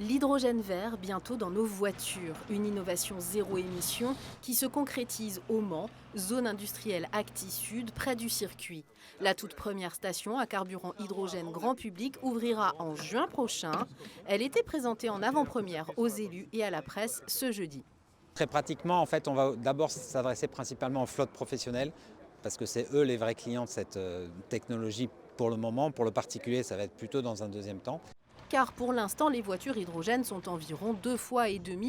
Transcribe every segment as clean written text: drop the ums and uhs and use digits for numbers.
L'hydrogène vert bientôt dans nos voitures, une innovation zéro émission qui se concrétise au Mans, zone industrielle Acti Sud, près du circuit. La toute première station à carburant hydrogène grand public ouvrira en juin prochain. Elle était présentée en avant-première aux élus et à la presse ce jeudi. Très pratiquement, en fait, on va d'abord s'adresser principalement aux flottes professionnelles parce que c'est eux les vrais clients de cette technologie pour le moment. Pour le particulier, ça va être plutôt dans un deuxième temps. Car pour l'instant, les voitures hydrogène sont environ 2,5 fois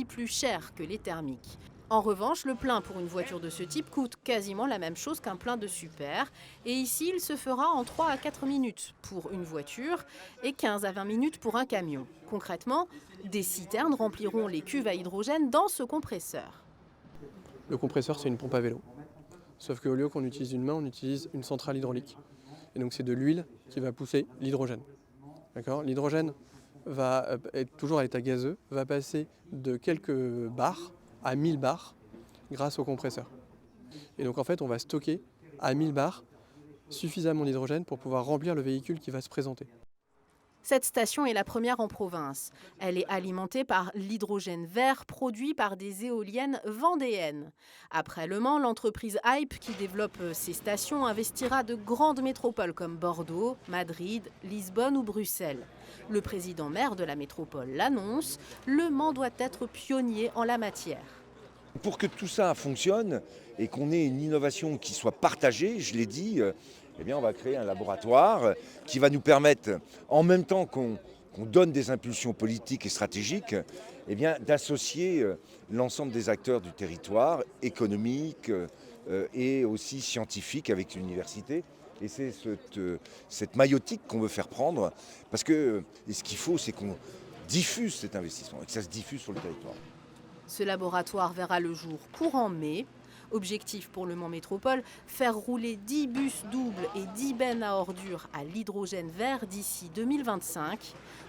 plus chères que les thermiques. En revanche, le plein pour une voiture de ce type coûte quasiment la même chose qu'un plein de super. Et ici, il se fera en 3 à 4 minutes pour une voiture et 15 à 20 minutes pour un camion. Concrètement, des citernes rempliront les cuves à hydrogène dans ce compresseur. Le compresseur, c'est une pompe à vélo. Sauf qu'au lieu qu'on utilise une main, on utilise une centrale hydraulique. Et donc c'est de l'huile qui va pousser l'hydrogène. D'accord ? L'hydrogène va être toujours à l'état gazeux, va passer de quelques bars à 1000 bars grâce au compresseur. Et donc en fait, on va stocker à 1000 bars suffisamment d'hydrogène pour pouvoir remplir le véhicule qui va se présenter. Cette station est la première en province. Elle est alimentée par l'hydrogène vert produit par des éoliennes vendéennes. Après Le Mans, l'entreprise Hype qui développe ces stations investira de grandes métropoles comme Bordeaux, Madrid, Lisbonne ou Bruxelles. Le président maire de la métropole l'annonce, Le Mans doit être pionnier en la matière. Pour que tout ça fonctionne et qu'on ait une innovation qui soit partagée, je l'ai dit, eh bien on va créer un laboratoire qui va nous permettre, en même temps qu'on donne des impulsions politiques et stratégiques, eh bien, d'associer l'ensemble des acteurs du territoire, économique et aussi scientifique avec l'université. Et c'est cette maïotique qu'on veut faire prendre, parce que ce qu'il faut, c'est qu'on diffuse cet investissement et que ça se diffuse sur le territoire. Ce laboratoire verra le jour courant mai. Objectif pour Le Mans Métropole, faire rouler 10 bus doubles et 10 bennes à ordures à l'hydrogène vert d'ici 2025.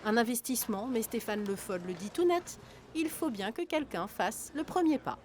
Un investissement, mais Stéphane Le Foll le dit tout net, il faut bien que quelqu'un fasse le premier pas.